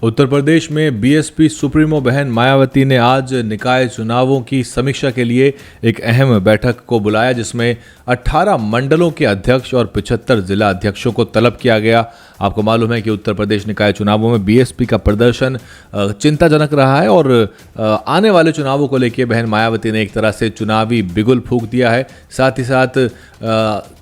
उत्तर प्रदेश में BSP supremo बहन मायावती ने आज निकाय चुनावों की समीक्षा के लिए एक अहम बैठक को बुलाया, जिसमें 18 मंडलों के अध्यक्ष और 75 जिला अध्यक्षों को तलब किया गया। आपको मालूम है कि उत्तर प्रदेश निकाय चुनावों में बीएसपी का प्रदर्शन चिंताजनक रहा है और आने वाले चुनावों को लेकर बहन मायावती ने एक तरह से चुनावी बिगुल फूंक दिया है। साथ ही साथ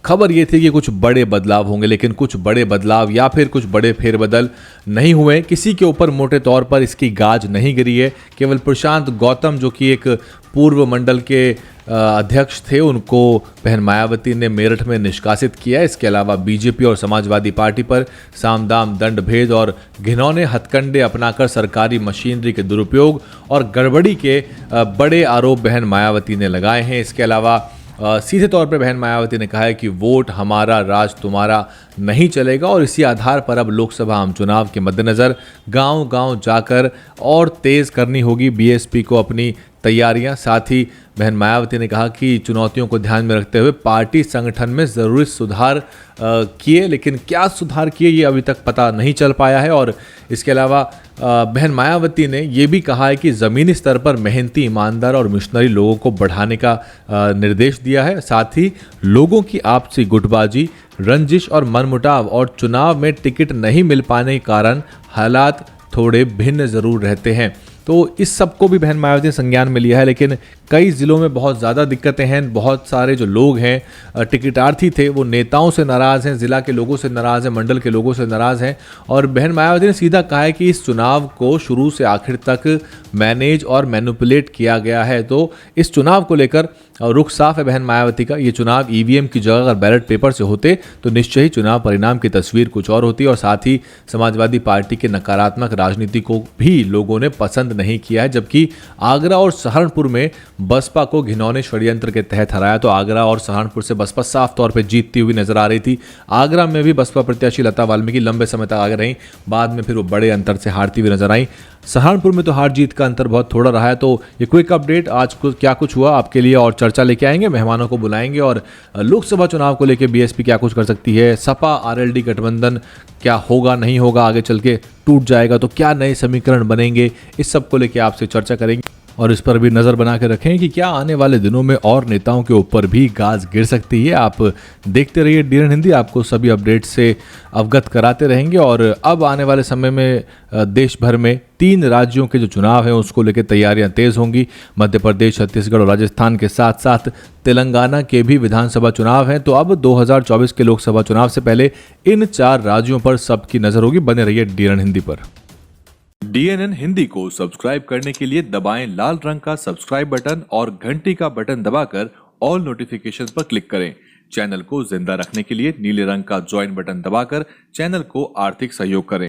खबर ये थी कि कुछ बड़े बदलाव होंगे, लेकिन कुछ बड़े बदलाव या फिर कुछ बड़े फेरबदल नहीं हुए। किसी के ऊपर मोटे तौर पर इसकी गाज नहीं गिरी है। केवल प्रशांत गौतम, जो कि एक पूर्व मंडल के अध्यक्ष थे, उनको बहन मायावती ने मेरठ में निष्कासित किया। इसके अलावा बीजेपी और समाजवादी पार्टी पर साम दाम दंड भेद और घिनौने हथकंडे अपनाकर सरकारी मशीनरी के दुरुपयोग और गड़बड़ी के बड़े आरोप बहन मायावती ने लगाए हैं। इसके अलावा सीधे तौर पर बहन मायावती ने कहा है कि वोट हमारा राज तुम्हारा नहीं चलेगा और इसी आधार पर अब लोकसभा आम चुनाव के मद्देनज़र गांव-गांव जाकर और तेज़ करनी होगी बीएसपी को अपनी तैयारियां। साथ ही बहन मायावती ने कहा कि चुनौतियों को ध्यान में रखते हुए पार्टी संगठन में ज़रूरी सुधार किए, लेकिन क्या सुधार किए ये अभी तक पता नहीं चल पाया है। और इसके अलावा बहन मायावती ने ये भी कहा है कि ज़मीनी स्तर पर मेहनती, ईमानदार और मिशनरी लोगों को बढ़ाने का निर्देश दिया है। साथ ही लोगों की आपसी गुटबाजी, रंजिश और मनमुटाव और चुनाव में टिकट नहीं मिल पाने के कारण हालात थोड़े भिन्न ज़रूर रहते हैं। तो इस सब को भी बहन मायावती ने संज्ञान में लिया है, लेकिन कई ज़िलों में बहुत ज़्यादा दिक्कतें हैं। बहुत सारे जो लोग हैं, टिकटार्थी थे, वो नेताओं से नाराज़ हैं, ज़िला के लोगों से नाराज़ हैं, मंडल के लोगों से नाराज़ हैं। और बहन मायावती ने सीधा कहा है कि इस चुनाव को शुरू से आखिर तक मैनेज और मैनिपुलेट किया गया है। तो इस चुनाव को लेकर रुख साफ है बहन मायावती का। ये चुनाव ईवीएम की जगह अगर बैलेट पेपर से होते तो निश्चय ही चुनाव परिणाम की तस्वीर कुछ और होती। और साथ ही समाजवादी पार्टी के नकारात्मक राजनीति को भी लोगों ने पसंद नहीं किया है। जबकि आगरा और सहारनपुर में बसपा को घिनौने षड्यंत्र के तहत हराया, तो आगरा और सहारनपुर से बसपा साफ तौर पर जीतती हुई नजर आ रही थी। आगरा में भी बसपा प्रत्याशी लता वाल्मीकि लंबे समय तक आगे रहीं, बाद में फिर वो बड़े अंतर से हारती हुई नजर आई। सहारनपुर में तो हार जीत का अंतर बहुत थोड़ा रहा है। तो ये क्विक अपडेट आज को क्या कुछ हुआ आपके लिए, और चर्चा लेके आएंगे, मेहमानों को बुलाएंगे और लोकसभा चुनाव को लेके बीएसपी क्या कुछ कर सकती है, सपा आरएलडी गठबंधन क्या होगा नहीं होगा, आगे चल के टूट जाएगा तो क्या नए समीकरण बनेंगे, इस सब को लेके आपसे चर्चा करेंगे। और इस पर भी नज़र बना के रखें कि क्या आने वाले दिनों में और नेताओं के ऊपर भी गाज गिर सकती है। आप देखते रहिए डीएन हिंदी, आपको सभी अपडेट से अवगत कराते रहेंगे। और अब आने वाले समय में देश भर में 3 राज्यों के जो चुनाव हैं उसको लेकर तैयारियां तेज़ होंगी। मध्य प्रदेश, छत्तीसगढ़ और राजस्थान के साथ साथ तेलंगाना के भी विधानसभा चुनाव हैं। तो अब 2024 के लोकसभा चुनाव से पहले इन 4 राज्यों पर सबकी नज़र होगी। बने रहिए डीएन हिंदी पर। डीएनएन हिंदी को सब्सक्राइब करने के लिए दबाएं लाल रंग का सब्सक्राइब बटन और घंटी का बटन दबाकर ऑल नोटिफिकेशंस पर क्लिक करें। चैनल को जिंदा रखने के लिए नीले रंग का ज्वाइन बटन दबाकर चैनल को आर्थिक सहयोग करें।